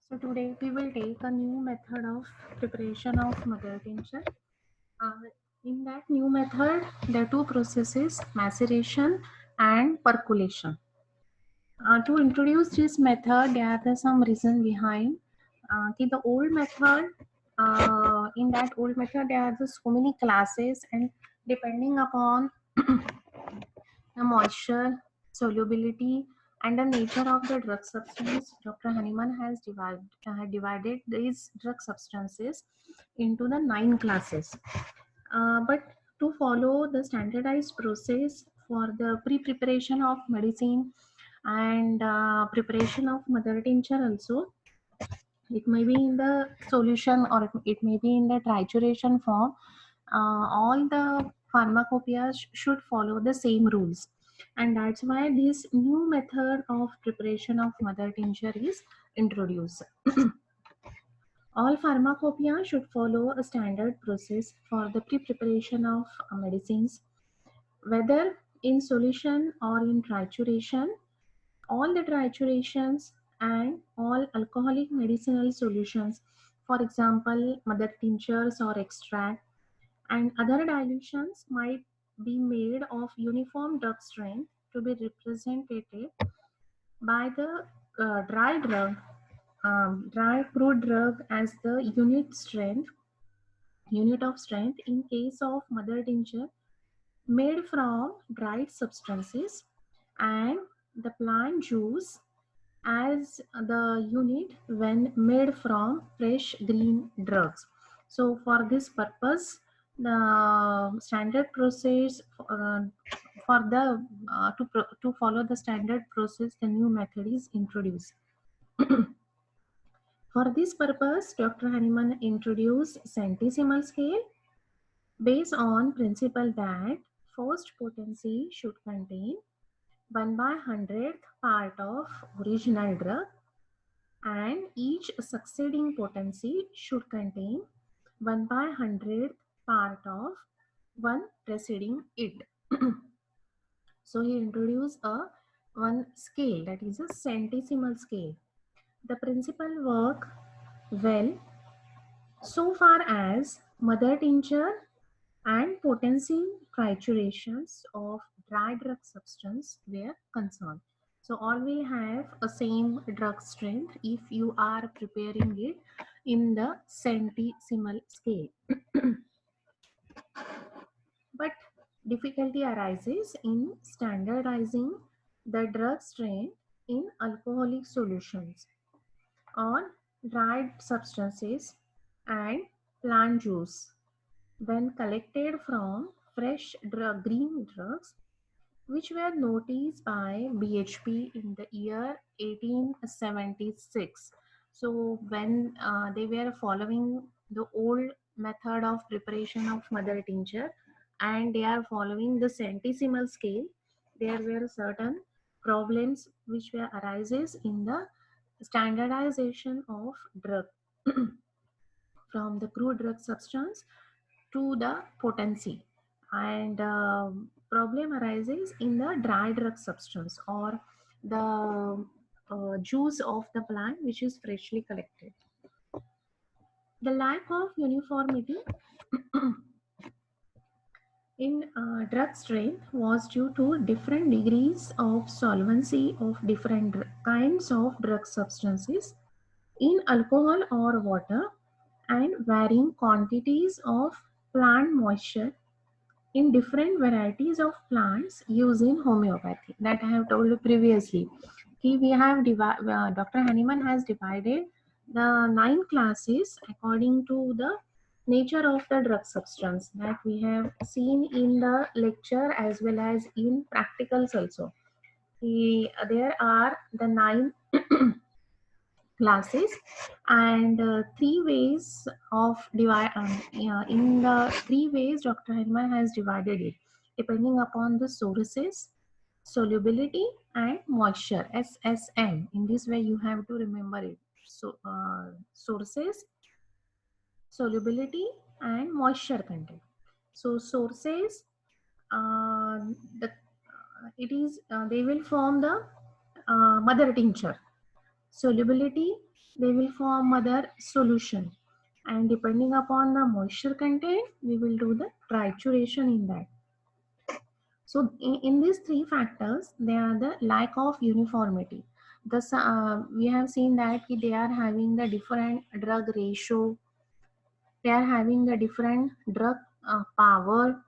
So today we will take a new method of preparation of mother tincture. Uh, in that new method, there are two processes: maceration and percolation. To introduce this method, there are some reason behind. The old method, in that old method, there are so many classes, and depending upon the moisture, solubility, and the nature of the drug substance, Dr. Hahnemann has divided these drug substances into the 9 classes. But to follow the standardized process for the pre-preparation of medicine and preparation of mother tincture also, it may be in the solution or it may be in the trituration form. All the pharmacopoeia should follow the same rules, and that's why this new method of preparation of mother tincture is introduced. All pharmacopoeia should follow a standard process for the pre-preparation of medicines, whether in solution or in trituration. All the triturations and all alcoholic medicinal solutions, for example, mother tinctures or extract, and other dilutions might be made of uniform drug strength to be represented by the dry drug, dry crude drug as the unit of strength in case of mother tincture made from dried substances, and the plant juice as the unit when made from fresh green drugs. So for this purpose, the standard process for the to follow the standard process, the new method is introduced. For this purpose, Dr. Hahnemann introduced centesimal scale based on principle that first potency should contain 1/100th part of original drug, and each succeeding potency should contain 1/100th part of one preceding it. So he introduced a one scale, that is a centesimal scale. The principle work well so far as mother tincture and potency triturations of dry drug substance were concerned. So all will have a same drug strength if you are preparing it in the centesimal scale. But difficulty arises in standardizing the drug strength in alcoholic solutions on dried substances and plant juice when collected from fresh green drugs, which were noticed by BHP in the year 1876. So when they were following the old method of preparation of mother tincture and they are following the centesimal scale, there were certain problems which were arises in the standardization of drug from the crude drug substance to the potency, and problem arises in the dry drug substance or the juice of the plant which is freshly collected. The lack of uniformity in drug strength was due to different degrees of solvency of different kinds of drug substances in alcohol or water, and varying quantities of plant moisture in different varieties of plants used in homeopathy, that I have told you previously. We have Dr. Hahnemann has divided the 9 classes according to the nature of the drug substance that we have seen in the lecture as well as in practicals also. There are the 9 classes, and 3 ways of divide. In the 3 ways, Dr. Hahnemann has divided it depending upon the sources, solubility, and moisture. SSM. In this way, you have to remember it. So, sources, solubility, and moisture content. So, sources, the it is they will form the mother tincture. solubility, they will form other solution, and depending upon the moisture content, we will do the trituration in that. So in these three factors, they are the lack of uniformity. We have seen that they are having the different drug ratio, they are having the different drug power.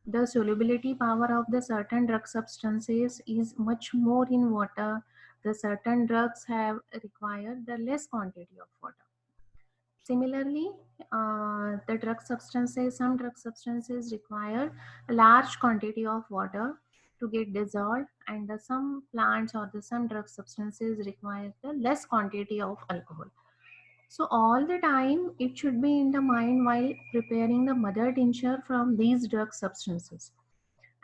The solubility power of the certain drug substances is much more in water. The certain drugs have required the less quantity of water. Similarly, some drug substances require a large quantity of water to get dissolved, and some plants or some drug substances require the less quantity of alcohol. So all the time, it should be in the mind while preparing the mother tincture from these drug substances.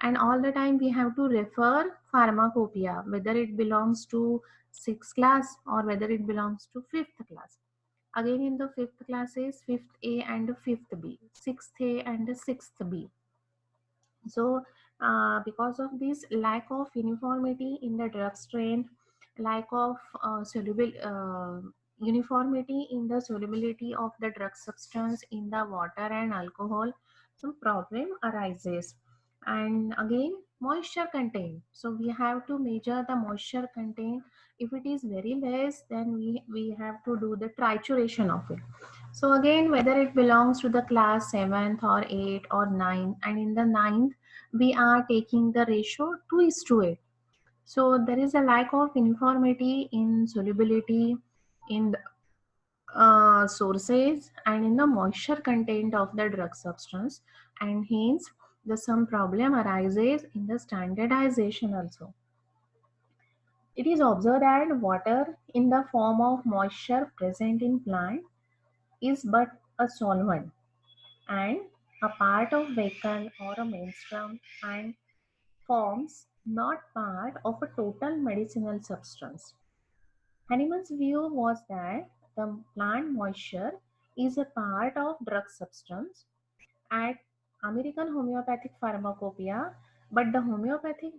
And all the time we have to refer pharmacopoeia, whether it belongs to 6th class or whether it belongs to 5th class. Again, in the 5th classes, 5th A and 5th B, 6th A and 6th B. So because of this lack of uniformity in the drug strength, lack of uniformity in the solubility of the drug substance in the water and alcohol, some problem arises. And again, moisture content, so we have to measure the moisture content. If it is very less, then we have to do the trituration of it. So again, whether it belongs to the class 7th or 8th or 9th, and in the ninth, we are taking the ratio 2:8. So there is a lack of uniformity in solubility, in the sources, and in the moisture content of the drug substance, and hence the some problem arises in the standardization also. It is observed that water in the form of moisture present in plant is but a solvent and a part of vehicle or a menstruum, and forms not part of a total medicinal substance. Hahnemann's view was that the plant moisture is a part of drug substance at American Homeopathic Pharmacopoeia, but the Homeopathic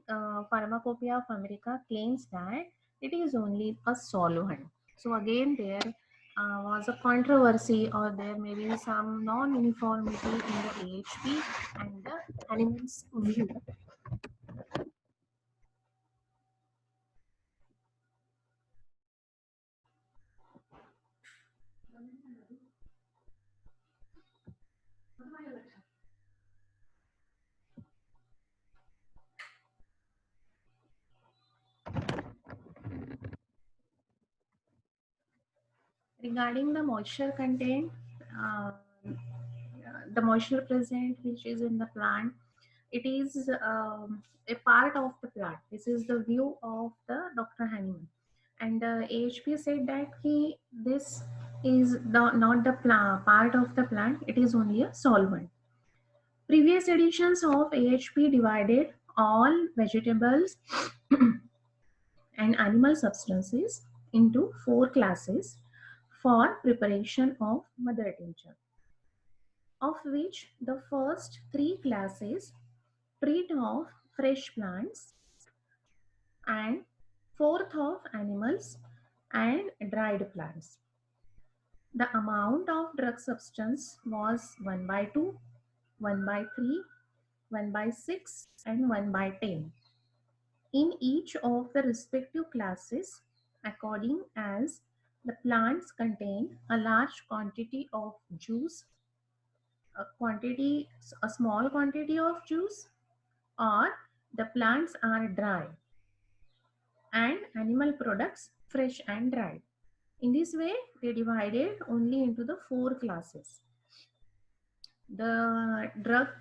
Pharmacopoeia of America claims that it is only a solvent. So again, there was a controversy, or there may be some non-uniformity in the AHP and the Hahnemann's view. Regarding the moisture content, uh, the moisture present which is in the plant, it is a part of the plant. This is the view of the Dr. Hahnemann. And AHP said that this is not the part of the plant, it is only a solvent. Previous editions of AHP divided all vegetables and animal substances into 4 classes for preparation of mother tincture, of which the first 3 classes treat of fresh plants, and fourth of animals and dried plants. The amount of drug substance was 1/2, 1/3, 1/6, and 1/10 in each of the respective classes, according as the plants contain a large quantity of juice, a small quantity of juice, or the plants are dry, and animal products fresh and dried. In this way, they divided only into the 4 classes. The drugs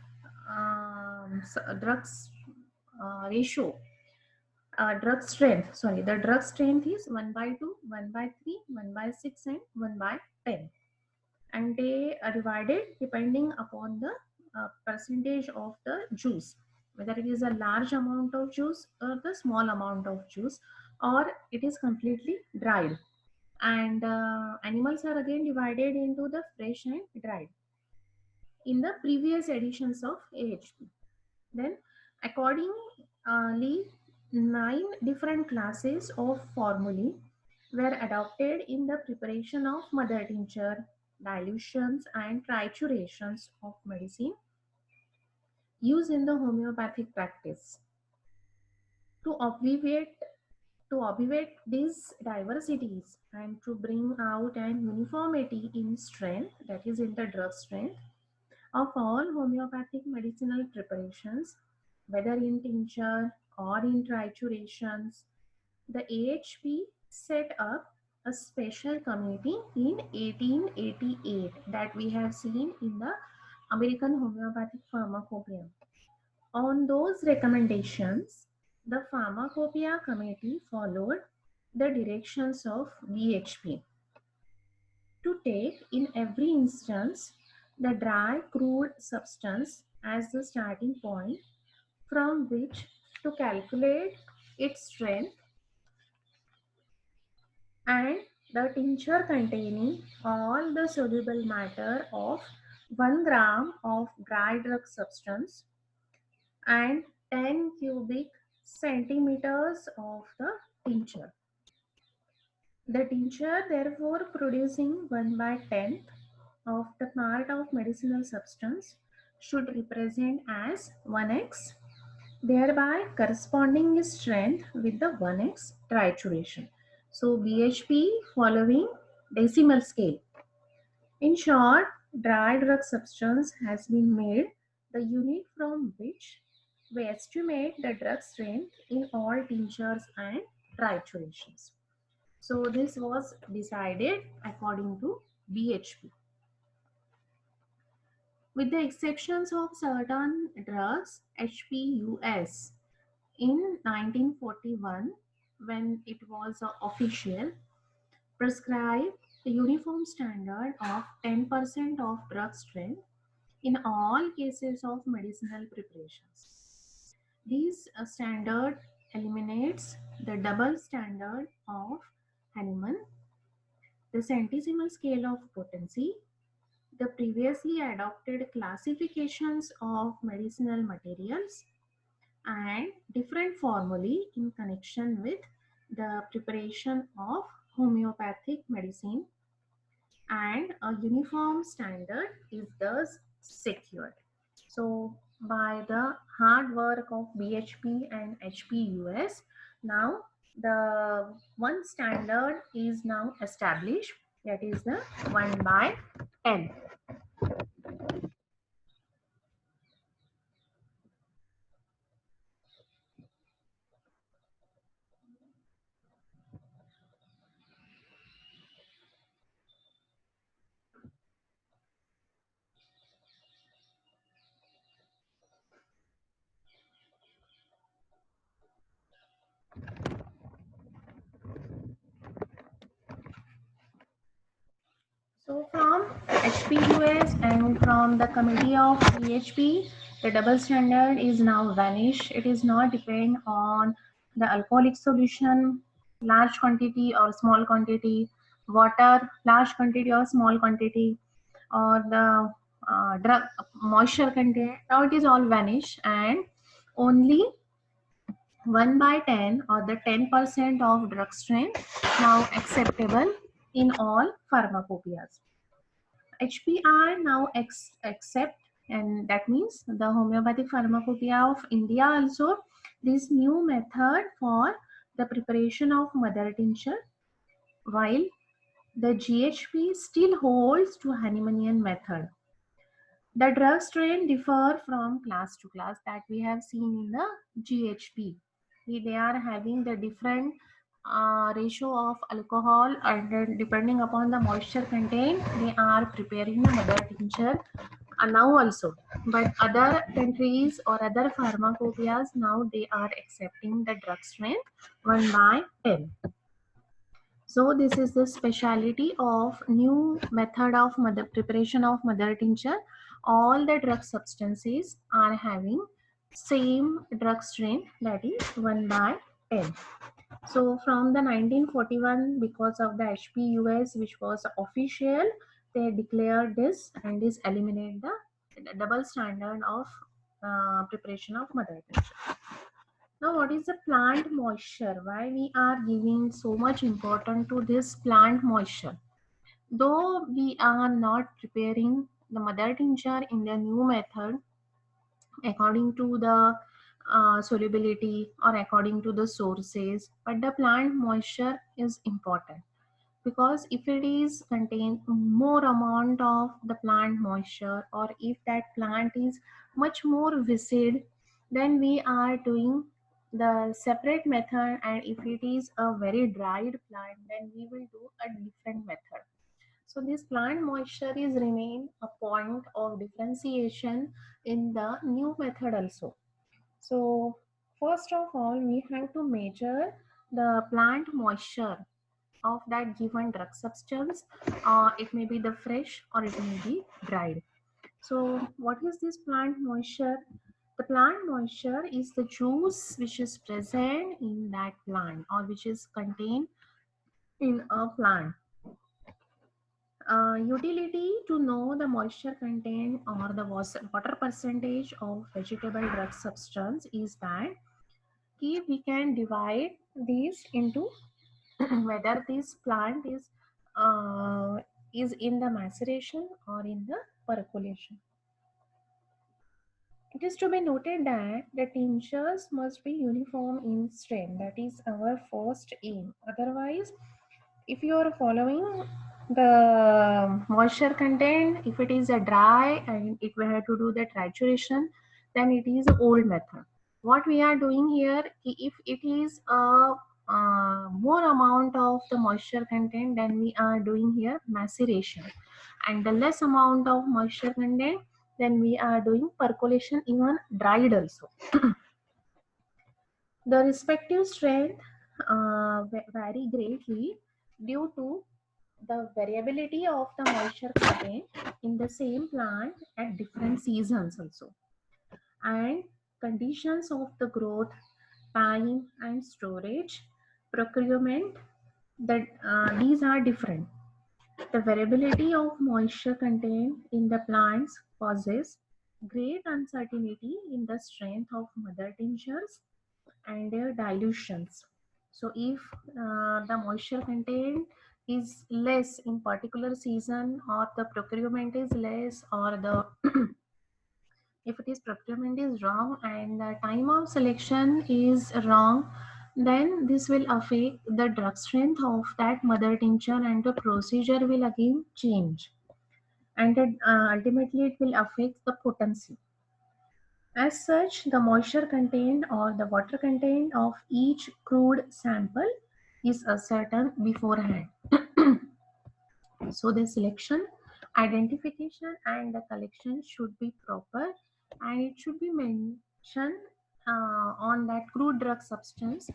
ratio, the drug strength is 1/2, 1/3, 1/6, and 1/10. And they are divided depending upon the percentage of the juice, whether it is a large amount of juice or the small amount of juice, or it is completely dried. And animals are again divided into the fresh and dried in the previous editions of AHP. Then accordingly, 9 different classes of formulae were adopted in the preparation of mother tincture, dilutions, and triturations of medicine used in the homeopathic practice. To obviate these diversities and to bring out an uniformity in strength, that is in the drug strength, of all homeopathic medicinal preparations, whether in tincture or in triturations, the AHP set up a special committee in 1888 that we have seen in the American Homeopathic Pharmacopoeia. On those recommendations, the Pharmacopoeia Committee followed the directions of BHP to take in every instance the dry crude substance as the starting point from which to calculate its strength, and the tincture containing all the soluble matter of 1 gram of dry drug substance and 10 cubic centimeters of the tincture. The tincture therefore producing 1 by 10th of the part of medicinal substance should represent as 1x, thereby corresponding its strength with the 1x trituration. So BHP following decimal scale. In short, dry drug substance has been made the unit from which we estimate the drug strength in all tinctures and triturations. So this was decided according to BHP. With the exceptions of certain drugs, HPUS in 1941, when it was official, prescribed a uniform standard of 10% of drug strength in all cases of medicinal preparations. This standard eliminates the double standard of Hahnemann, the centesimal scale of potency, the previously adopted classifications of medicinal materials, and different formulae in connection with the preparation of homeopathic medicine, and a uniform standard is thus secured. So by the hard work of BHP and HPUS, now the one standard is now established, that is the 1 by 10. So from HPUS and from the committee of BHP, the double standard is now vanished. It is not depend on the alcoholic solution, large quantity or small quantity, water, large quantity or small quantity, or the drug moisture content. Now it is all vanished, and only 1 by 10 or the 10% of drug strength now acceptable in all pharmacopoeias. HPR now accept, and that means the Homeopathic Pharmacopoeia of India also, this new method for the preparation of mother tincture, while the GHP still holds to Hahnemannian method. The drug strain differ from class to class that we have seen in the GHP. They are having the different ratio of alcohol, and depending upon the moisture content, they are preparing the mother tincture now also. But other countries or other pharmacopoeias, now they are accepting the drug strength 1 by 10. So this is the speciality of new method of preparation of mother tincture. All the drug substances are having same drug strength, that is 1 by 10. So from the 1941, because of the HPUS, which was official, they declared this and this eliminate the double standard of preparation of mother tincture. Now, what is the plant moisture? Why we are giving so much importance to this plant moisture? Though we are not preparing the mother tincture in the new method according to the solubility or according to the sources, but the plant moisture is important, because if it is contain more amount of the plant moisture, or if that plant is much more viscid, then we are doing the separate method, and if it is a very dried plant, then we will do a different method. So this plant moisture is remain a point of differentiation in the new method also. So first of all, we have to measure the plant moisture of that given drug substance. It may be the fresh or it may be dried. So what is this plant moisture? The plant moisture is the juice which is present in that plant, or which is contained in a plant. Utility to know the moisture content or the water percentage of vegetable drug substance is that we can divide these into whether this plant is in the maceration or in the percolation. It is to be noted that the tinctures must be uniform in strength. That is our first aim. Otherwise, if you are following the moisture content, if it is a dry and if we have to do the trituration, then it is old method. What we are doing here, if it is a more amount of the moisture content, then we are doing here maceration, and the less amount of moisture content, then we are doing percolation, even dried also. The respective strength vary greatly due to the variability of the moisture content in the same plant at different seasons also, and conditions of the growth, time and storage, procurement, that these are different. The variability of moisture content in the plants causes great uncertainty in the strength of mother tinctures and their dilutions. So if the moisture content is less in particular season, or the procurement is less, or the if it is procurement is wrong and the time of selection is wrong, then this will affect the drug strength of that mother tincture, and the procedure will again change, and ultimately it will affect the potency. As such, the moisture content or the water content of each crude sample is ascertained beforehand. So the selection, identification and the collection should be proper, and it should be mentioned on that crude drug substance,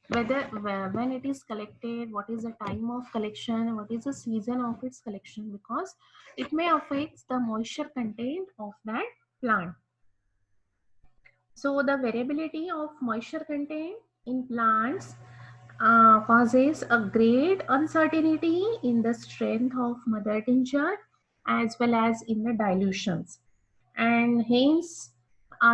whether when it is collected, what is the time of collection, what is the season of its collection, because it may affect the moisture content of that plant. So the variability of moisture content in plants causes a great uncertainty in the strength of mother tincture as well as in the dilutions. And hence,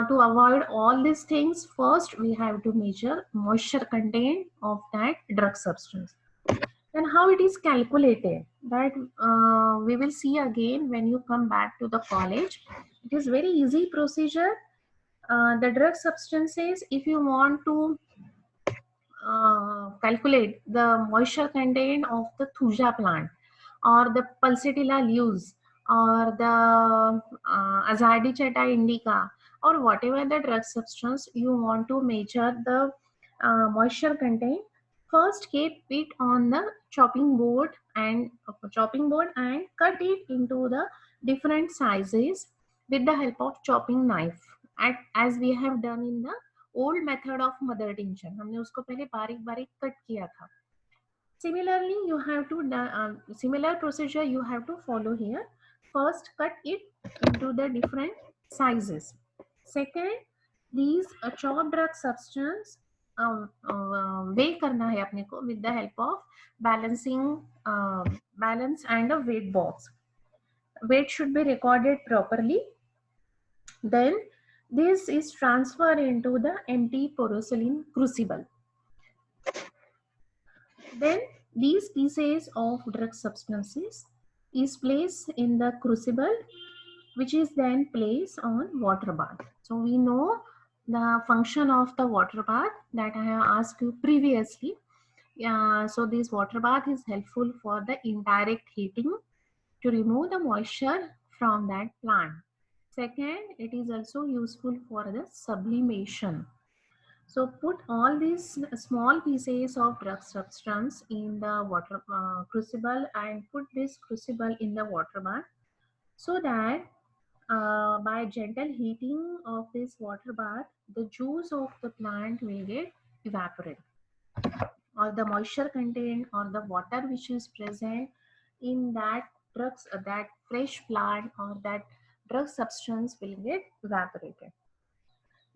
to avoid all these things, first we have to measure moisture content of that drug substance. Then how it is calculated, that we will see again when you come back to the college. It is very easy procedure. The drug substances, if you want to calculate the moisture content of the thuja plant, or the pulsatilla leaves, or the Azadirachta indica, or whatever the drug substance you want to measure the moisture content, first keep it on the chopping board and cut it into the different sizes with the help of chopping knife, as we have done in the old method of mother tincture. हमने उसको पहले बारीक बारीक cut किया था. Similarly, you have to similar procedure you have to follow here. First, cut it into the different sizes. Second, these chopped drug substance weigh करना है अपने को with the help of balancing balance and a weight box. Weight should be recorded properly. Then This is transferred into the empty porcelain crucible. Then these pieces of drug substances is placed in the crucible, which is then placed on water bath. So we know the function of the water bath that I have asked you previously. So this water bath is helpful for the indirect heating to remove the moisture from that plant. Second, it is also useful for the sublimation. So put all these small pieces of drug substance in the water crucible and put this crucible in the water bath so that by gentle heating of this water bath, the juice of the plant will get evaporated, or the moisture contained or the water which is present in that drugs, that fresh plant or that drug substance will get evaporated.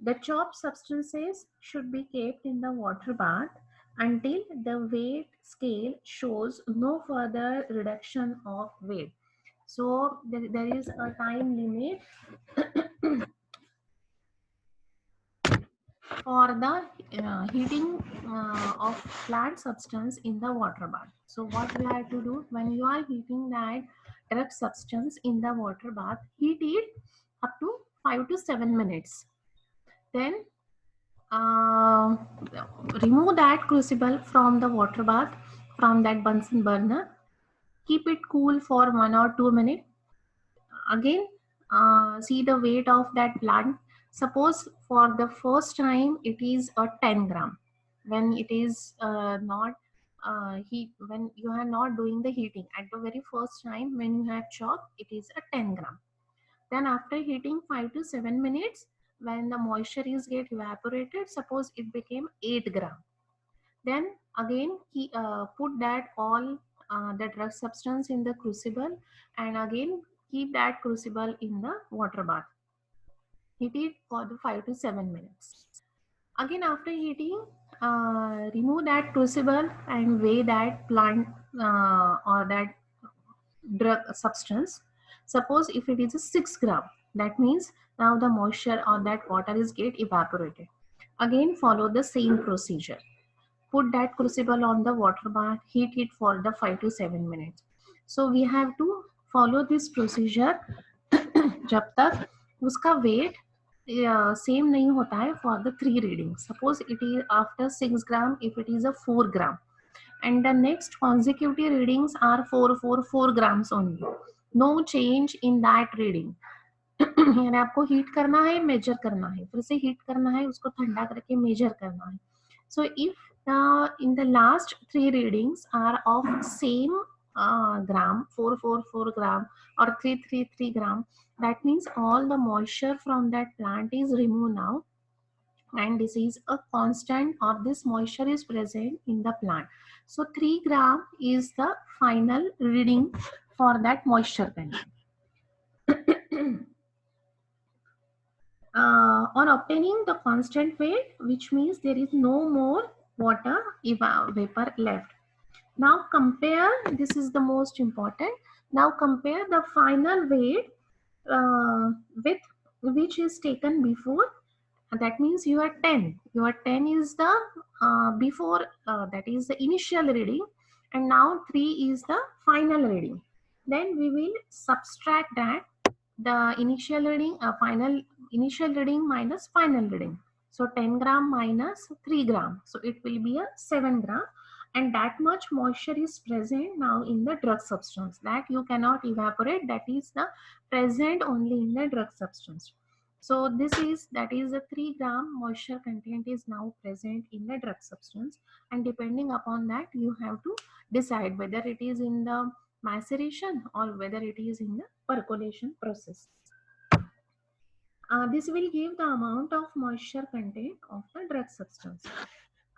The chopped substances should be kept in the water bath until the weight scale shows no further reduction of weight. So there is a time limit for the heating of plant substance in the water bath. So what we have to do when you are heating that drug substance in the water bath, heat it up to 5 to 7 minutes. Then uh, remove that crucible from the water bath, from that Bunsen burner. Keep it cool for 1 or 2 minutes. Again, see the weight of that plant. Suppose for the first time it is a 10 gram. When it is not heat, when you are not doing the heating, at the very first time when you have chopped, it is a 10 gram. Then after heating 5 to 7 minutes, when the moisture is get evaporated, suppose it became 8 gram. Then again he put that all the drug substance in the crucible and again keep that crucible in the water bath. Heat it for the 5 to 7 minutes. Again after heating, remove that crucible and weigh that plant or that drug substance. Suppose if it is a 6 gram, that means now the moisture or that water is get evaporated. Again follow the same procedure. Put that crucible on the water bath, heat it for the 5 to 7 minutes. So we have to follow this procedure जब तक उसका weight same नहीं होता है for the 3 readings. Suppose it is after 6 gram, if it is a 4 gram, and the next consecutive readings are 4 grams only. No change in that reading. यानी आपको heat करना है, मेजर करना है, फिर से हीट करना है, उसको ठंडा करके मेजर करना है. So if in the last 3 readings are of same gram, 4 gram or 3 gram, that means all the moisture from that plant is removed now, and this is a constant or this moisture is present in the plant. So 3 gram is the final reading for that moisture content. On obtaining the constant weight, which means there is no more water vapor left. Now compare, this is the most important. Now compare the final weight with which is taken before. That means you are 10. Your 10 is the before, that is the initial reading, and now 3 is the final reading. Then we will subtract that, the initial reading, final initial reading minus final reading. So 10 gram minus 3 gram. So it will be a 7 gram. And that much moisture is present now in the drug substance that you cannot evaporate. That is the present only in the drug substance. So this is, that is the 3 gram moisture content is now present in the drug substance. And depending upon that, you have to decide whether it is in the maceration or whether it is in the percolation process. This will give the amount of moisture content of the drug substance.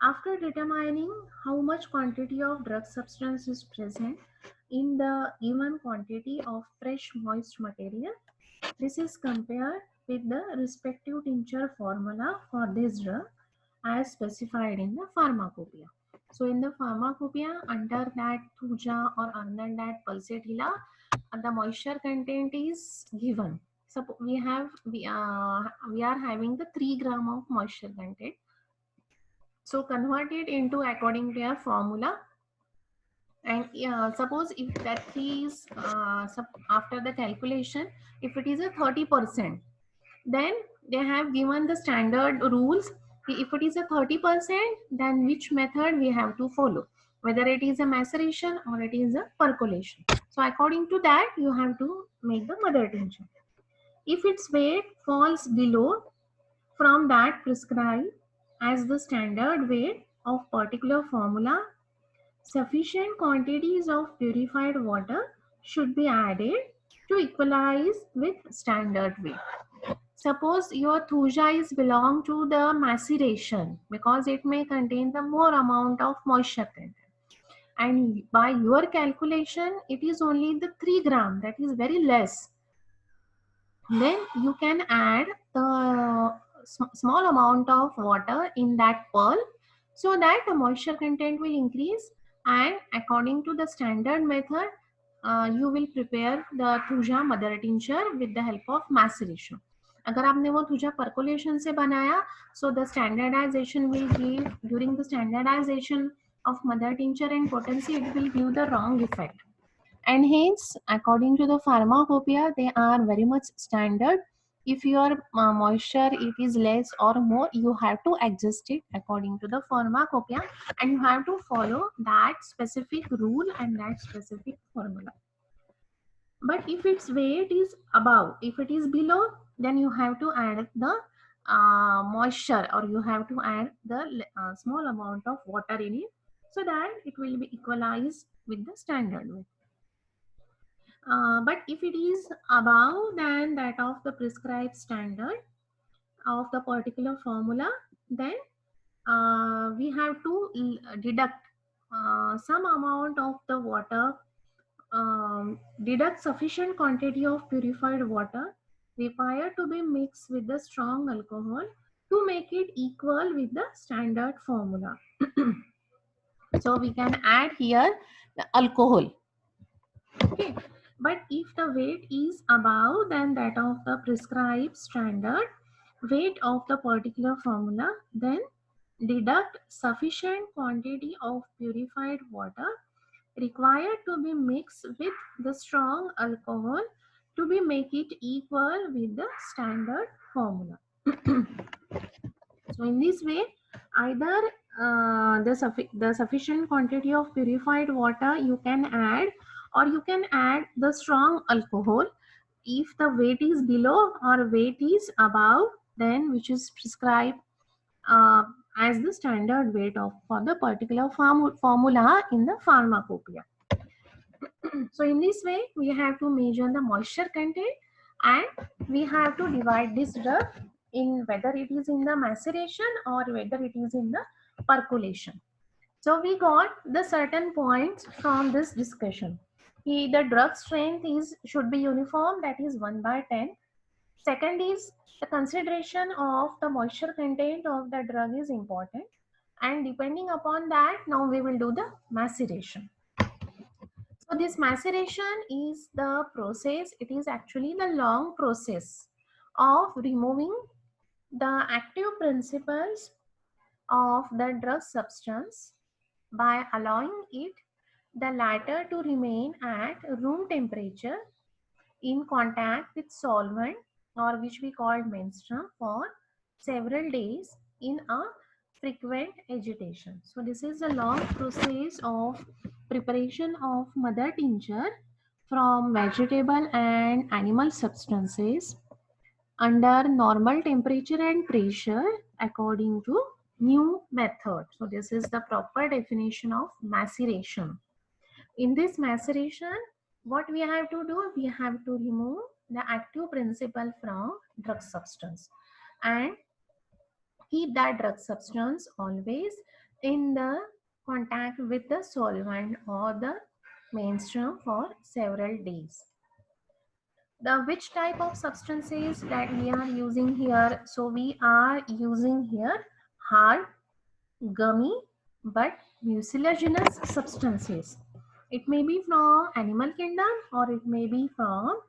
After determining how much quantity of drug substance is present in the given quantity of fresh moist material, this is compared with the respective tincture formula for this drug as specified in the pharmacopoeia. So in the pharmacopoeia, under that thuja or under that pulsatilla, the moisture content is given. suppose we are having the 3 gram of moisture content. So convert it into according to your formula. And suppose if that 3 is after the calculation, if it is a 30%, then they have given the standard rules. If it is a 30%, then which method we have to follow, whether it is a maceration or it is a percolation. So according to that, you have to make the mother tincture. If its weight falls below from that prescribed as the standard weight of particular formula, sufficient quantities of purified water should be added to equalize with standard weight. Suppose your thuja is belong to the maceration because it may contain the more amount of moisture content. And by your calculation, it is only the 3 gram, that is very less. Then you can add the small amount of water in that pearl so that the moisture content will increase, and according to the standard method, you will prepare the thuja mother tincture with the help of maceration. अगर आपने वो thuja percolation से बनाया, so the standardization will give, during the standardization of mother tincture and potency, it will give the wrong effect. And hence, according to the pharmacopoeia, they are very much standard. If your moisture it is less or more, you have to adjust it according to the pharmacopoeia, and you have to follow that specific rule and that specific formula. But if its weight is above, if it is below, then you have to add the moisture, or you have to add the small amount of water in it, so that it will be equalized with the standard weight. But if it is above than that of the prescribed standard of the particular formula, then we have to deduct some amount of the water, deduct sufficient quantity of purified water required to be mixed with the strong alcohol to make it equal with the standard formula. So we can add here the alcohol. Okay. But if the weight is above than that of the prescribed standard weight of the particular formula, then deduct sufficient quantity of purified water required to be mixed with the strong alcohol to be make it equal with the standard formula. So in this way, either the sufficient quantity of purified water you can add, or you can add the strong alcohol. If the weight is below or weight is above, then which is prescribed as the standard weight of for the particular formula in the pharmacopoeia. So in this way, we have to measure the moisture content, and we have to divide this drug in whether it is in the maceration or whether it is in the percolation. So we got the certain points from this discussion. The drug strength should be uniform, that is 1/10. Second is the consideration of the moisture content of the drug is important, and depending upon that, now we will do the maceration. So this maceration is the process, it is actually the long process of removing the active principles of the drug substance by allowing the latter to remain at room temperature in contact with solvent, or which we call menstruum, for several days in a frequent agitation. So this is a long process of preparation of mother tincture from vegetable and animal substances under normal temperature and pressure according to new method. So this is the proper definition of maceration. In this maceration, what we have to do, we have to remove the active principle from drug substance and keep that drug substance always in the contact with the solvent or the menstruum for several days. The which type of substances that we are using here? So we are using here hard, gummy, but mucilaginous substances. It may be from animal kingdom or it may be from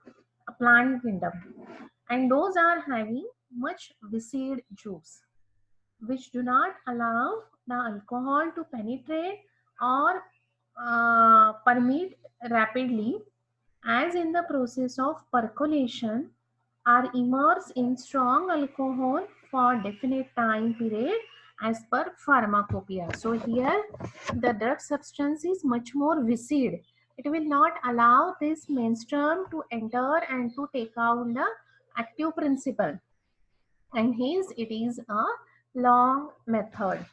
a plant kingdom. and those are having much viscid juice, which do not allow the alcohol to penetrate or permeate rapidly, as in the process of percolation are immersed in strong alcohol for definite time period as per pharmacopoeia. So here the drug substance is much more viscid. It will not allow this menstruum to enter and to take out the active principle, and hence it is a long method.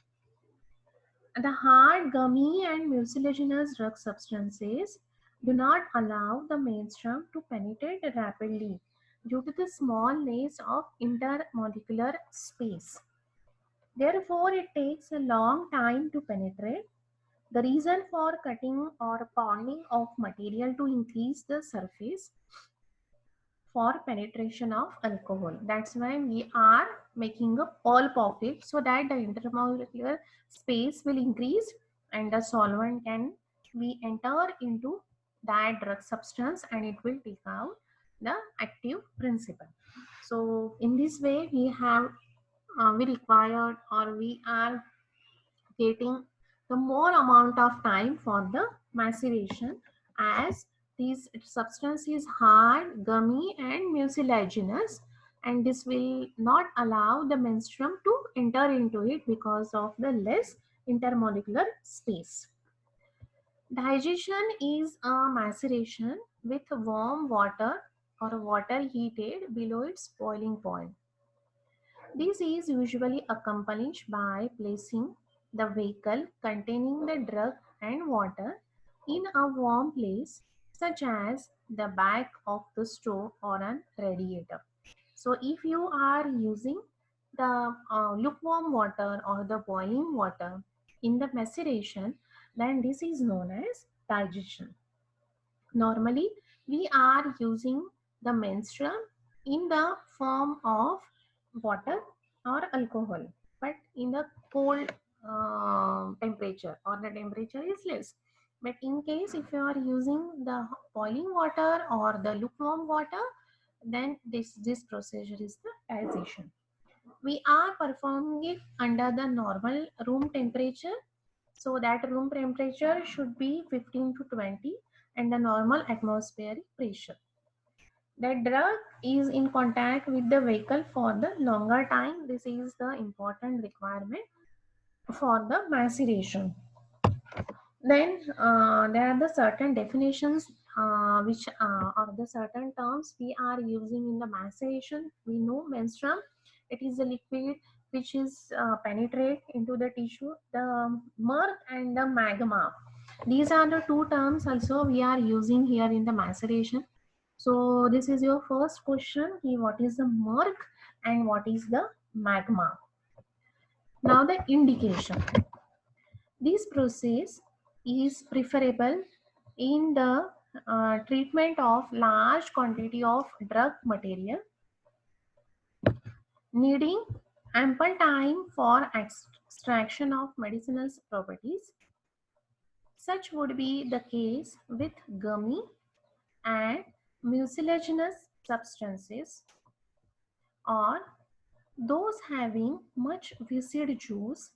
The hard, gummy, and mucilaginous drug substances do not allow the menstruum to penetrate rapidly due to the smallness of intermolecular space. Therefore, it takes a long time to penetrate. The reason for cutting or pounding of material to increase the surface for penetration of alcohol. That's why we are making a pulp of it, so that the intermolecular space will increase and the solvent can be enter into that drug substance and it will take out the active principle. So in this way we have we required or we are getting the more amount of time for the maceration, as this substance is hard, gummy, and mucilaginous, and this will not allow the menstruum to enter into it because of the less intermolecular space. Digestion is a maceration with warm water or water heated below its boiling point. This is usually accompanied by placing the vehicle containing the drug and water in a warm place, such as the back of the stove or an radiator. So, if you are using the lukewarm water or the boiling water in the maceration, then this is known as digestion. Normally, we are using the menstruum in the form of water or alcohol, but in the cold temperature or the temperature is less. But in case if you are using the boiling water or the lukewarm water, then this procedure is the digestion. We are performing it under the normal room temperature, so that room temperature should be 15 to 20 and the normal atmospheric pressure. The drug is in contact with the vehicle for the longer time. This is the important requirement for the maceration. Then there are the certain definitions which are the certain terms we are using in the maceration. We know menstruum, it is a liquid which is penetrate into the tissue. The murk and the magma, these are the two terms also we are using here in the maceration. So this is your first question, what is the murk and what is the magma. Now the indication. This process is preferable in the treatment of large quantity of drug material needing ample time for extraction of medicinal properties. Such would be the case with gummy and mucilaginous substances, or those having much viscid juice,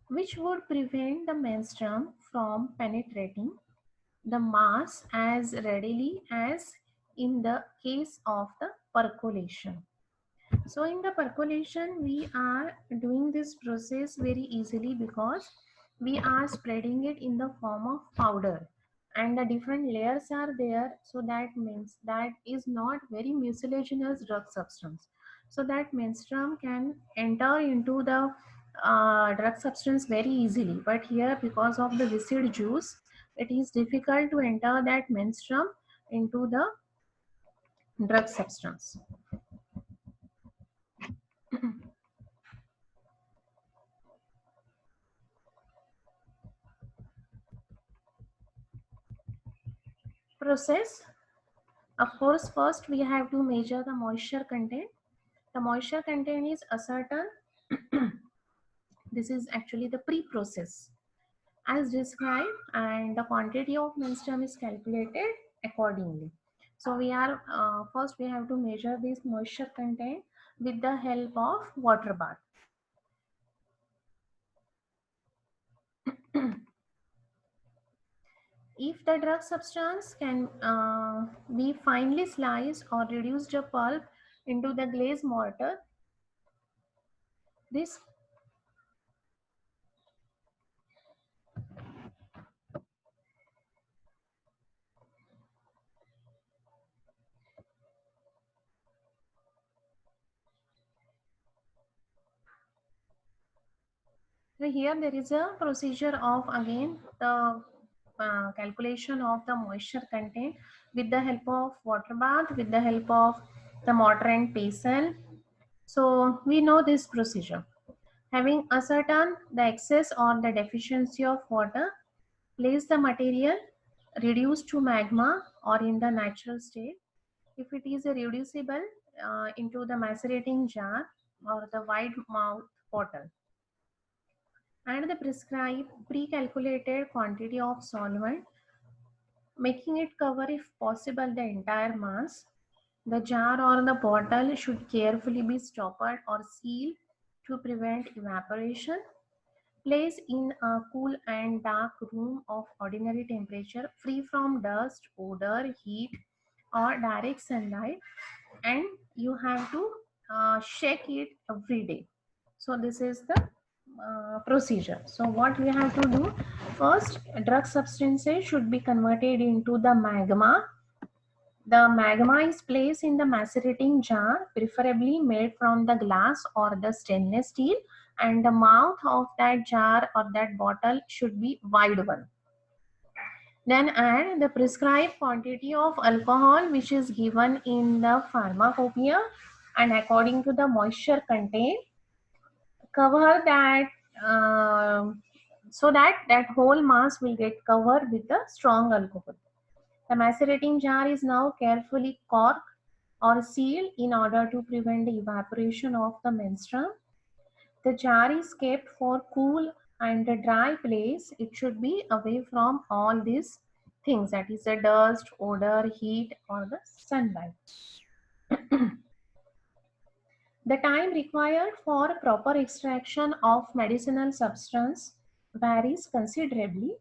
which would prevent the menstruum from penetrating the mass as readily as in the case of the percolation. So in the percolation, we are doing this process very easily because we are spreading it in the form of powder and the different layers are there. So that means that is not very mucilaginous drug substance. So that menstruum can enter into the drug substance very easily. But here, because of the viscid juice, it is difficult to enter that menstruum into the drug substance. Process. Of course, first we have to measure the moisture content. The moisture content is ascertained. This is actually the pre-process as described, and the quantity of menstruum is calculated accordingly. So we are first we have to measure this moisture content with the help of water bath. If the drug substance can be finely sliced or reduced to pulp into the glaze mortar, this so here there is a procedure of again the calculation of the moisture content with the help of water bath, with the help of the mortar and pestle. So we know this procedure. Having ascertained the excess or the deficiency of water, place the material reduced to magma or in the natural state. If it is a reducible, into the macerating jar or the wide mouth bottle, and the prescribed pre-calculated quantity of solvent, making it cover if possible the entire mass. The jar or the bottle should carefully be stoppered or sealed to prevent evaporation. Place in a cool and dark room of ordinary temperature, free from dust, odor, heat, or direct sunlight, and you have to shake it every day. So this is the procedure. So what we have to do, first drug substances should be converted into the magma. The magma is placed in the macerating jar, preferably made from the glass or the stainless steel, and the mouth of that jar or that bottle should be wide one. Then add the prescribed quantity of alcohol which is given in the pharmacopoeia, and according to the moisture content, cover that so that that whole mass will get covered with the strong alcohol. The macerating jar is now carefully corked or sealed in order to prevent the evaporation of the menstruum. The jar is kept for cool and a dry place. It should be away from all these things, that is the dust, odor, heat, or the sunlight. The time required for proper extraction of medicinal substance varies considerably.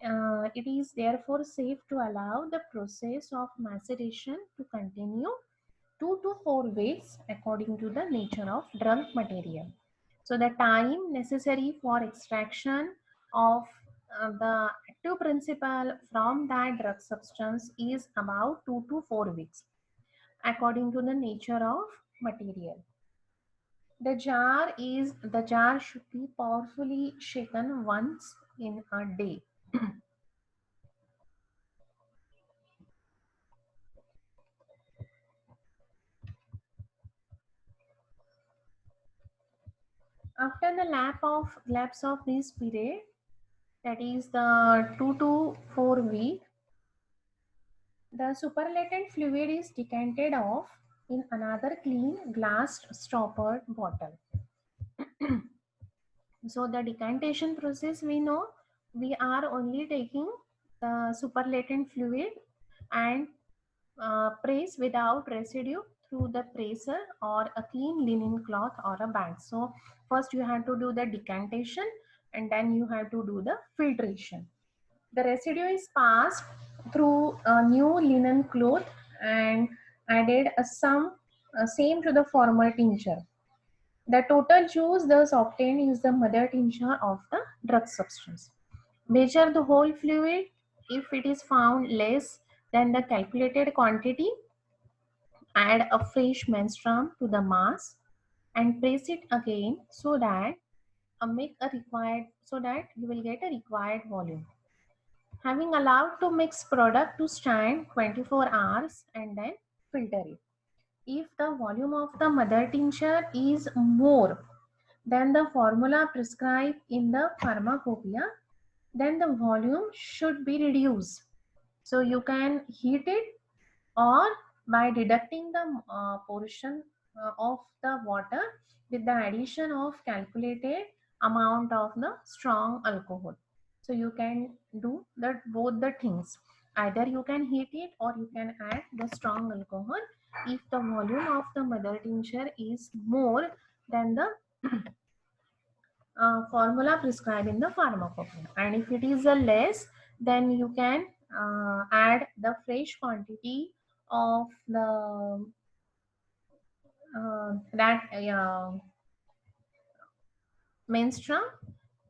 It is therefore safe to allow the process of maceration to continue 2 to 4 weeks according to the nature of drug material. So the time necessary for extraction of the active principle from that drug substance is about 2 to 4 weeks according to the nature of material. The jar should be powerfully shaken once in a day. After the lapse of this period, that is the 2 to 4 week, the superlatent fluid is decanted off in another clean glass stoppered bottle. So the decantation process, we know we are only taking the superlatent fluid and press without residue through the presser or a clean linen cloth or a bag. So first you have to do the decantation and then you have to do the filtration. The residue is passed through a new linen cloth and added same to the former tincture. The total juice thus obtained is the mother tincture of the drug substance. Measure the whole fluid. If it is found less than the calculated quantity, add a fresh menstruum to the mass and press it again so that you will get a required volume. Having allowed to mix product to stand 24 hours and then filter it. If the volume of the mother tincture is more than the formula prescribed in the pharmacopoeia, then the volume should be reduced. So you can heat it, or by deducting the portion of the water with the addition of calculated amount of the strong alcohol. So you can do that both the things. Either you can heat it or you can add the strong alcohol if the volume of the mother tincture is more than the formula prescribed in the pharmacopoeia. And if it is a less, then you can add the fresh quantity of the menstruum,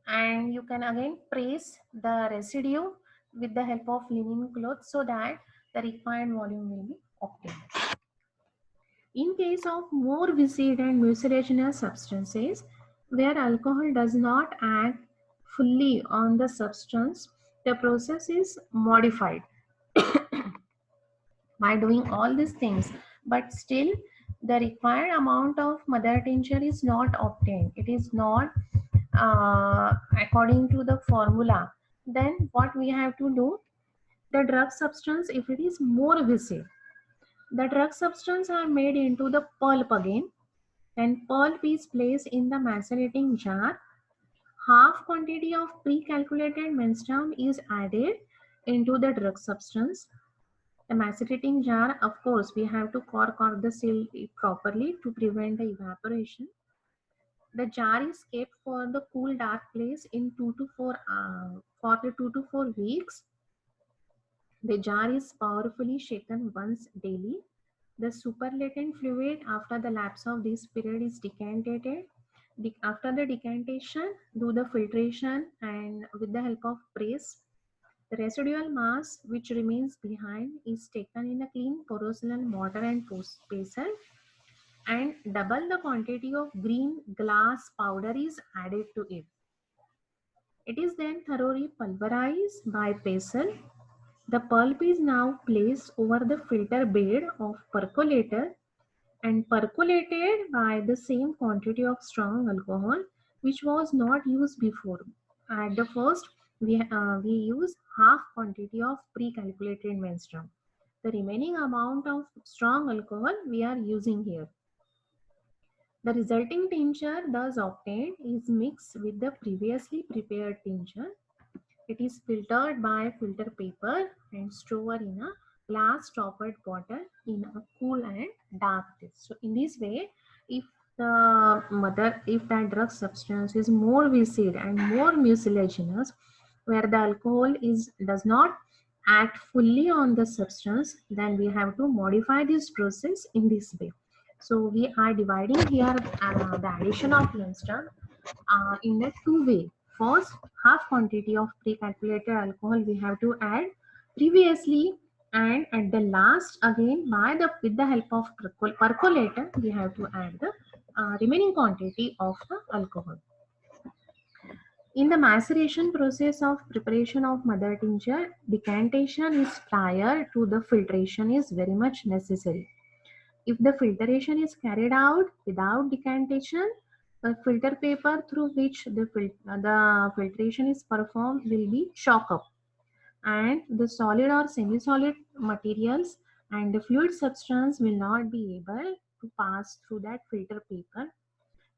and you can again press the residue with the help of linen cloth so that the required volume will be obtained. In case of more viscid and mucilaginous substances, where alcohol does not act fully on the substance, the process is modified by doing all these things, but still the required amount of mother tincture is not obtained. It is not according to the formula. Then what we have to do, the drug substance, if it is more viscid, the drug substance are made into the pulp again, and pulp is placed in the macerating jar. Half quantity of pre-calculated menstruum is added into the drug substance. The macerating jar, of course, we have to cork or the seal properly to prevent the evaporation. The jar is kept for the cool dark place in 2 to 4 weeks. The jar is powerfully shaken once daily. The superlatent fluid after the lapse of this period is decanted. After the decantation, do the filtration and with the help of press. The residual mass which remains behind is taken in a clean porcelain mortar and pestle, and double the quantity of green glass powder is added to it. It is then thoroughly pulverized by pestle. The pulp is now placed over the filter bed of percolator and percolated by the same quantity of strong alcohol which was not used before. At the first, we use half quantity of pre-calculated menstruum. The remaining amount of strong alcohol we are using here. The resulting tincture thus obtained is mixed with the previously prepared tincture. It is filtered by filter paper and stored in a glass stoppered bottle in a cool and dark place. So in this way, if that drug substance is more viscid and more mucilaginous, where the alcohol does not act fully on the substance, then we have to modify this process in this way. So we are dividing here the addition of menstruum in the two way. First, half quantity of pre-calculated alcohol we have to add previously, and at the last again with the help of percolator we have to add the remaining quantity of the alcohol. In the maceration process of preparation of mother tincture, decantation is prior to the filtration is very much necessary. If the filtration is carried out without decantation, the filter paper through which the filtration is performed will be choke up, and the solid or semi-solid materials and the fluid substance will not be able to pass through that filter paper,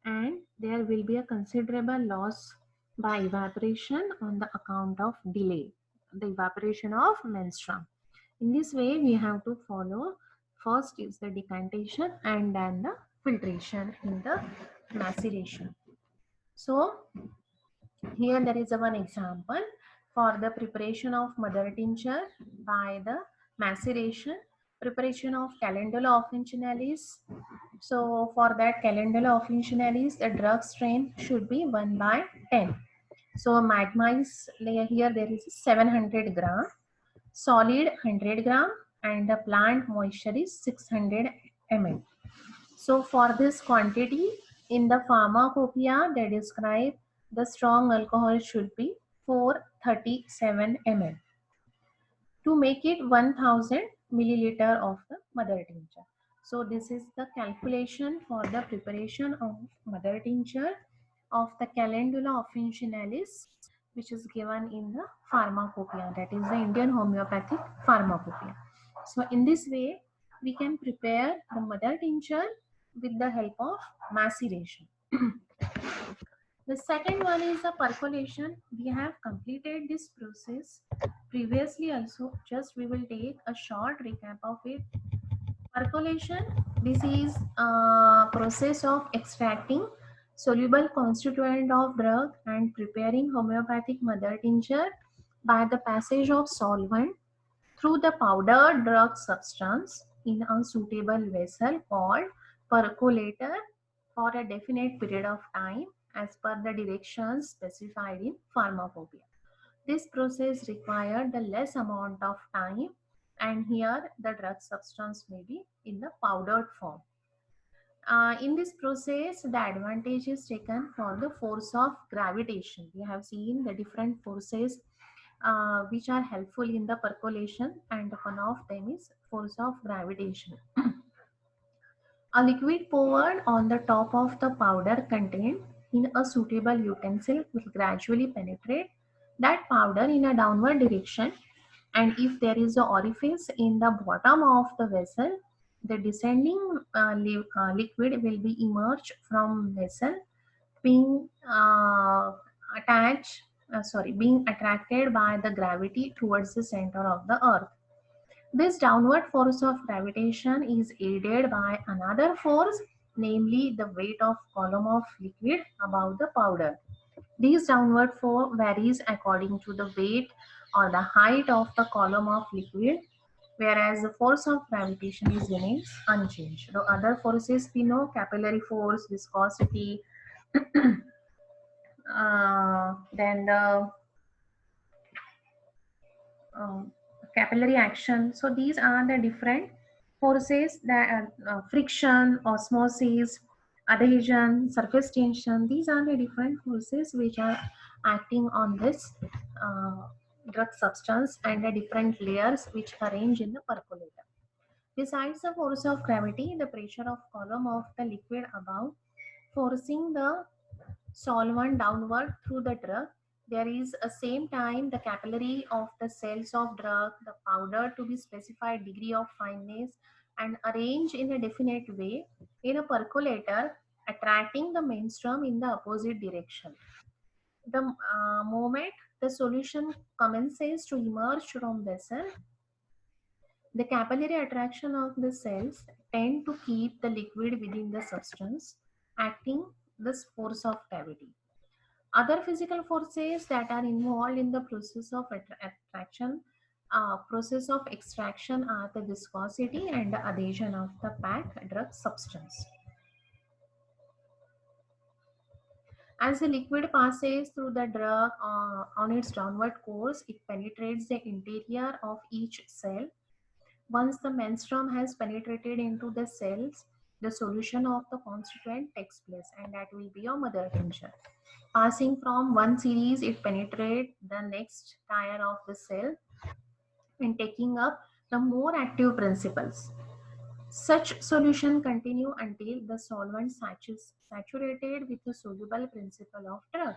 and there will be a considerable loss by evaporation on the account of delay, the evaporation of menstruum. In this way, we have to follow. First is the decantation and then the filtration in the maceration. So here there is one example for the preparation of mother tincture by the maceration. Preparation of Calendula officinalis. So for that Calendula officinalis, the drug strength should be 1/10. So magma is here, there is 700 gram, solid 100 gram, and the plant moisture is 600 ml. So for this quantity in the pharmacopoeia, they describe the strong alcohol should be 437 ml to make it 1000 milliliter of the mother tincture. So this is the calculation for the preparation of mother tincture of the Calendula officinalis, which is given in the pharmacopoeia, that is the Indian homeopathic pharmacopoeia. So in this way, we can prepare the mother tincture with the help of maceration. The second one is the percolation. We have completed this process previously also. Just we will take a short recap of it. Percolation, this is a process of extracting soluble constituent of drug and preparing homeopathic mother tincture by the passage of solvent through the powdered drug substance in a suitable vessel called percolator for a definite period of time as per the directions specified in pharmacopoeia. This process required the less amount of time, and here the drug substance may be in the powdered form. In this process, the advantage is taken for the force of gravitation. We have seen the different forces which are helpful in the percolation, and one of them is force of gravitation. A liquid poured on the top of the powder contained in a suitable utensil will gradually penetrate that powder in a downward direction, and if there is an orifice in the bottom of the vessel, the descending liquid will be emerged from vessel, being being attracted by the gravity towards the center of the earth. This downward force of gravitation is aided by another force, namely the weight of column of liquid above the powder. This downward force varies according to the weight or the height of the column of liquid, whereas the force of gravitation is remains unchanged. The other forces we know: capillary force, viscosity, then the um, capillary action. So these are the different forces that are friction, osmosis, adhesion, surface tension. These are the different forces which are acting on this uh, drug substance and the different layers which arrange in the percolator. Besides the force of gravity, the pressure of column of the liquid above forcing the solvent downward through the drug. There is a same time the capillary of the cells of drug, the powder to be specified degree of fineness and arranged in a definite way in a percolator, attracting the menstruum in the opposite direction. The moment the solution commences to emerge from vessel, the capillary attraction of the cells tend to keep the liquid within the substance, acting this force of gravity. Other physical forces that are involved in the process of attraction, process of extraction are the viscosity and the adhesion of the packed drug substance. As the liquid passes through the drug on its downward course, it penetrates the interior of each cell. Once the menstruum has penetrated into the cells, the solution of the constituent takes place, and that will be your mother tincture. Passing from one series, it penetrates the next tier of the cell and taking up the more active principles. Such solution continue until the solvent saturated with the soluble principle of drug.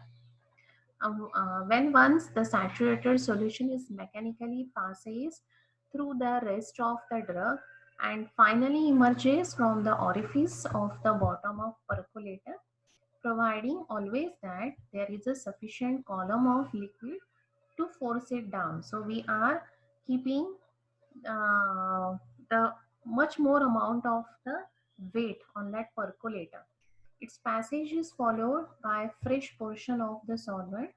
When once the saturated solution is mechanically passes through the rest of the drug and finally emerges from the orifice of the bottom of percolator, providing always that there is a sufficient column of liquid to force it down. So we are keeping the much more amount of the weight on that percolator. Its passage is followed by a fresh portion of the solvent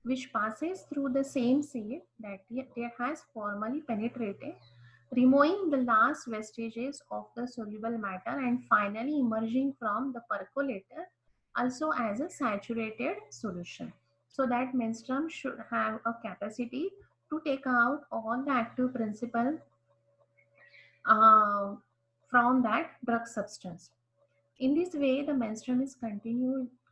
which passes through the same seal that it has formerly penetrated, removing the last vestiges of the soluble matter and finally emerging from the percolator also as a saturated solution. So that menstruum should have a capacity to take out all the active principle uh, from that drug substance. In this way, the menstruum is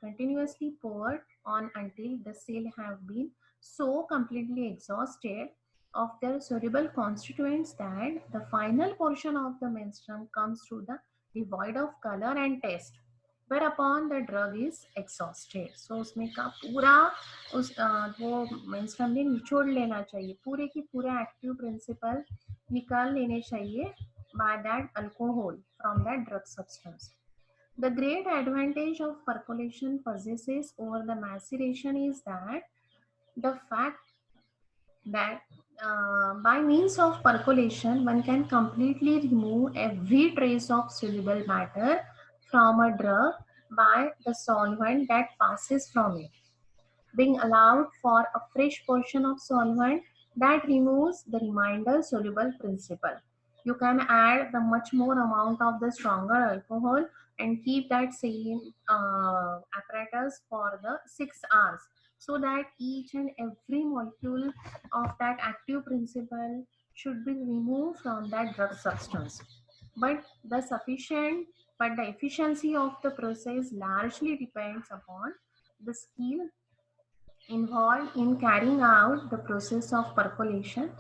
continuously poured on until the cell have been so completely exhausted of their soluble constituents that the final portion of the menstruum comes to the devoid of color and taste, whereupon the drug is exhausted. So उसमें का पूरा वो menstruum ने निचोड़ लेना चाहिए, पूरे की पूरे active principle निकाल लेने चाहिए by that alcohol from that drug substance. The great advantage of percolation possesses over the maceration is that the fact that by means of percolation, one can completely remove every trace of soluble matter from a drug by the solvent that passes from it, being allowed for a fresh portion of solvent that removes the remainder soluble principle. You can add the much more amount of the stronger alcohol and keep that same apparatus for the 6 hours, so that each and every molecule of that active principle should be removed from that drug substance. But the efficiency of the process largely depends upon the skill involved in carrying out the process of percolation,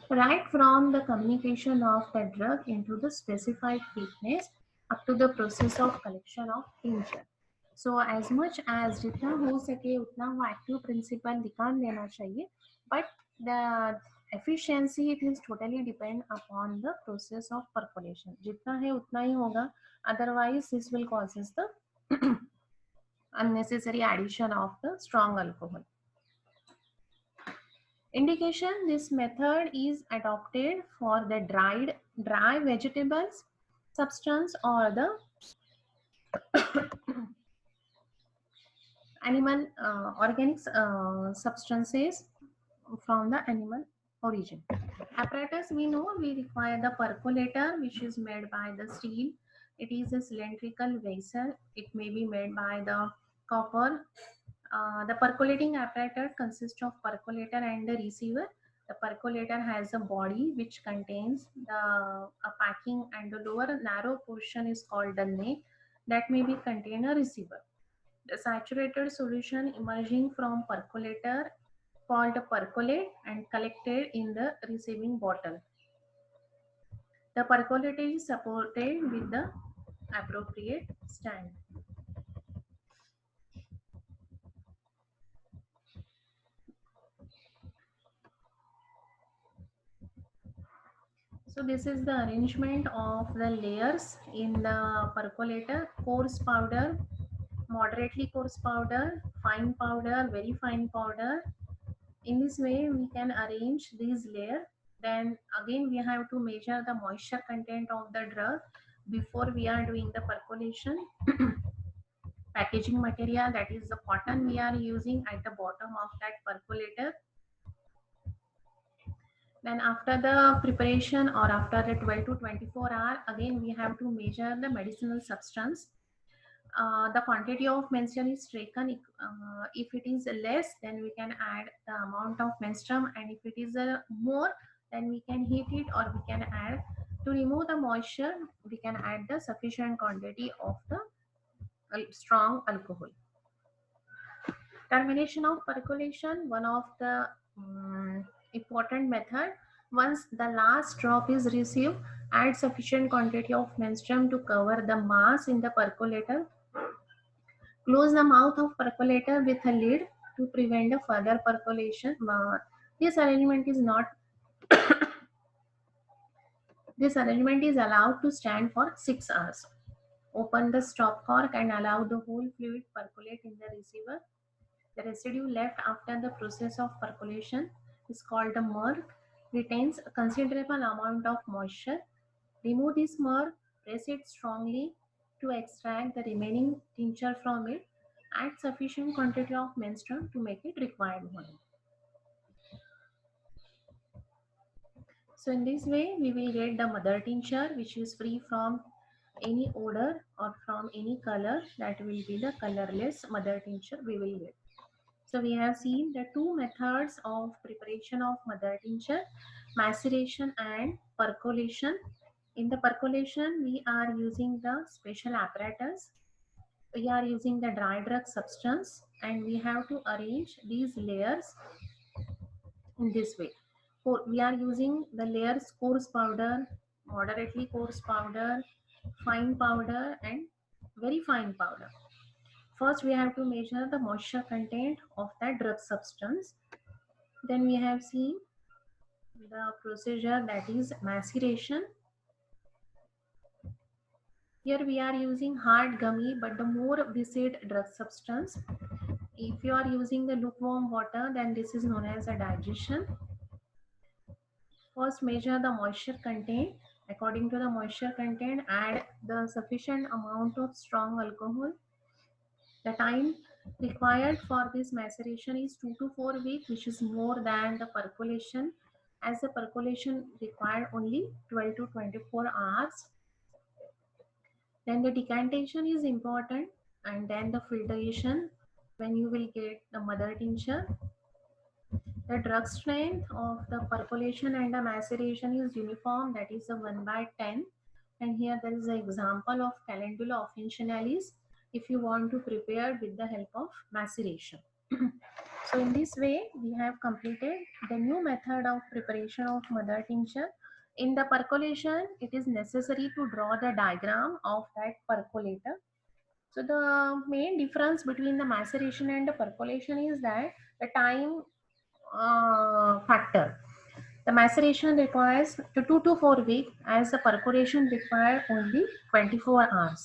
right from the communication of the drug into the specified thickness up to the process of collection of tincture. So as much as जितना हो सके उतना वो active principle निकाल लेना चाहिए, but the efficiency it is totally depend upon the process of percolation. जितना है उतना ही होगा, otherwise this will causes the unnecessary addition of the strong alcohol. Indication: this method is adopted for the dry vegetables substance or the animal organic substances from the animal origin. Apparatus, we know we require the percolator, which is made by the steel. It is a cylindrical vessel. It may be made by the copper. The percolating apparatus consists of percolator and the receiver. The percolator has a body which contains a packing, and the lower narrow portion is called the neck that may be contain a receiver. The saturated solution emerging from percolator called percolate and collected in the receiving bottle. The percolator is supported with the appropriate stand. So this is the arrangement of the layers in the percolator: coarse powder, moderately coarse powder, fine powder, very fine powder. In this way we can arrange these layers. Then again we have to measure the moisture content of the drug before we are doing the percolation. Packaging material, that is the cotton, we are using at the bottom of that percolator. Then after the preparation or after the 12 to 24 hour, again we have to measure the medicinal substance. The quantity of menstruum is taken. If it is less, then we can add the amount of menstruum, and if it is more, then we can heat it, or we can add, to remove the moisture, we can add the sufficient quantity of the strong alcohol. Termination of percolation, one of the important method. Once the last drop is received, add sufficient quantity of menstruum to cover the mass in the percolator. Close the mouth of percolator with a lid to prevent the further percolation. This arrangement is not this arrangement is allowed to stand for 6 hours. Open the stop cork and allow the whole fluid percolate in the receiver. The residue left after the process of percolation is called the murk. Retains a considerable amount of moisture. Remove this murk, press it strongly to extract the remaining tincture from it. Add sufficient quantity of menstruum to make it required volume. So in this way, we will get the mother tincture, which is free from any odor or from any color. That will be the colorless mother tincture we will get. So we have seen the two methods of preparation of mother tincture: maceration and percolation. In the percolation, we are using the special apparatus. We are using the dry drug substance, and we have to arrange these layers in this way. We are using the layers: coarse powder, moderately coarse powder, fine powder, and very fine powder. First, we have to measure the moisture content of that drug substance. Then we have seen the procedure, that is maceration. Here we are using hard gummy but the more viscid drug substance. If you are using the lukewarm water, then this is known as a digestion. First, measure the moisture content. According to the moisture content, add the sufficient amount of strong alcohol. The time required for this maceration is 2 to 4 weeks, which is more than the percolation, as the percolation required only 12 to 24 hours. Then the decantation is important, and then the filtration when you will get the mother tincture. The drug strength of the percolation and the maceration is uniform, that is a 1/10. And here there is an example of Calendula officinalis if you want to prepare with the help of maceration. So in this way, we have completed the new method of preparation of mother tincture. In the percolation, it is necessary to draw the diagram of that percolator. So the main difference between the maceration and the percolation is that the time factor. The maceration requires 2 to 4 weeks, as the percolation requires only 24 hours.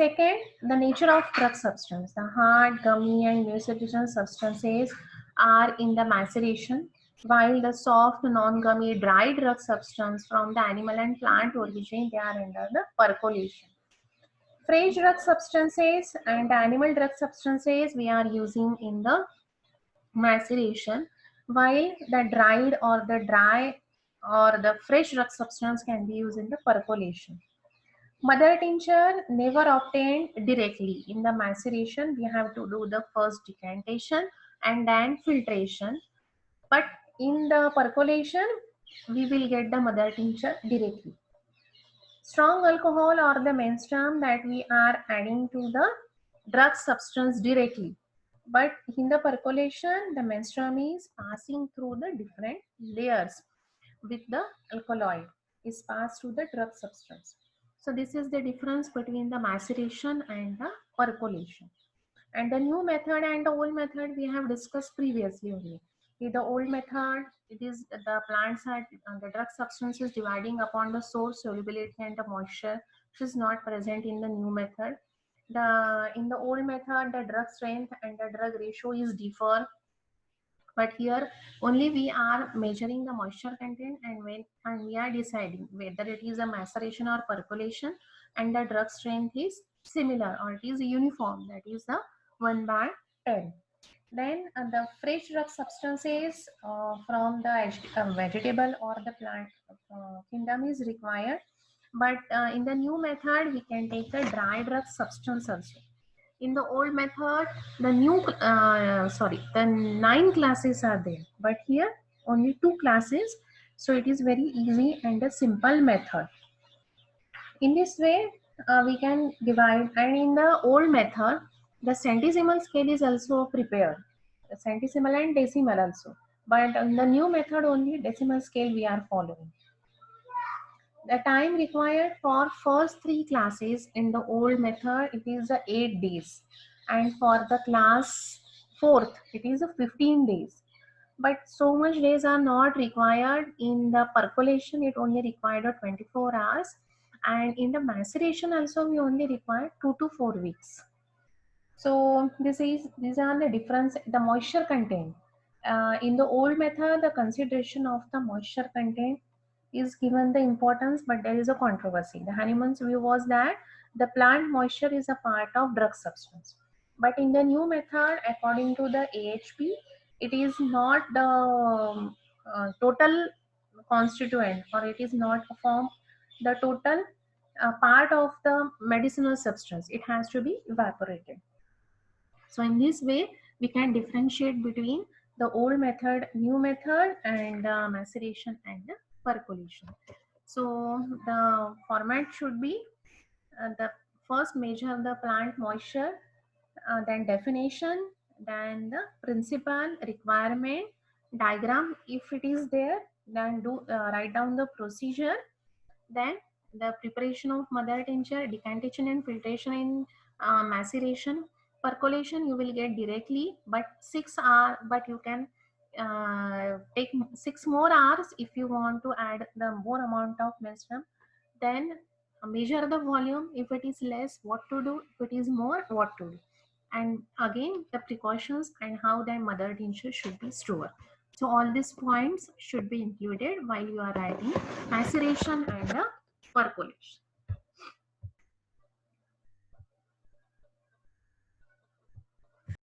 Second, the nature of drug substance. The hard, gummy, and mucilaging substances are in the maceration, while the soft, non-gummy, dry drug substance from the animal and plant origin, they are under the percolation. Fresh drug substances and animal drug substances we are using in the maceration, while the dried or the dry or the fresh drug substance can be used in the percolation. Mother tincture never obtained directly. In the maceration, we have to do the first decantation and then filtration. But in the percolation, we will get the mother tincture directly. Strong alcohol or the menstruum that we are adding to the drug substance directly. But in the percolation, the menstruum is passing through the different layers with the alkaloid is passed through the drug substance. So this is the difference between the maceration and the percolation. And the new method and the old method we have discussed previously only. In the old method, it is the plants are the drug substances dividing upon the source solubility and the moisture, which is not present in the new method. In the old method, the drug strength and the drug ratio is differ, but here only we are measuring the moisture content, and we are deciding whether it is a maceration or percolation, and the drug strength is similar or it is uniform, that is the 1/10. Then the fresh drug substances from the vegetable or the plant kingdom is required, but in the new method we can take the dry drug substance also. In the old method, the 9 classes are there, but here only 2 classes, so it is very easy and a simple method. In this way, we can divide, and in the old method, the centesimal scale is also prepared, the centesimal and decimal also, but in the new method only decimal scale we are following. The time required for first 3 classes in the old method, it is 8 days, and for the class 4th, it is 15 days. But so much days are not required. In the percolation, it only required 24 hours, and in the maceration also we only require 2 to 4 weeks. So these are the difference. The moisture content. In the old method, the consideration of the moisture content is given the importance, but there is a controversy. The Hahnemann's view was that the plant moisture is a part of drug substance. But in the new method, according to the AHP, it is not the total constituent, or it is not a form the total part of the medicinal substance. It has to be evaporated. So in this way, we can differentiate between the old method, new method, and maceration and the percolation. So the format should be the first measure the plant moisture, then definition, then the principle, requirement, diagram if it is there, then write down the procedure, then the preparation of mother tincture, decantation and filtration in maceration. Percolation you will get directly, but 6 hours, but you can take 6 more hours if you want to add the more amount of menstruum. Then measure the volume. If it is less, what to do? If it is more, what to do? And again, the precautions and how the mother tincture should be stored. So all these points should be included while you are writing maceration and percolation.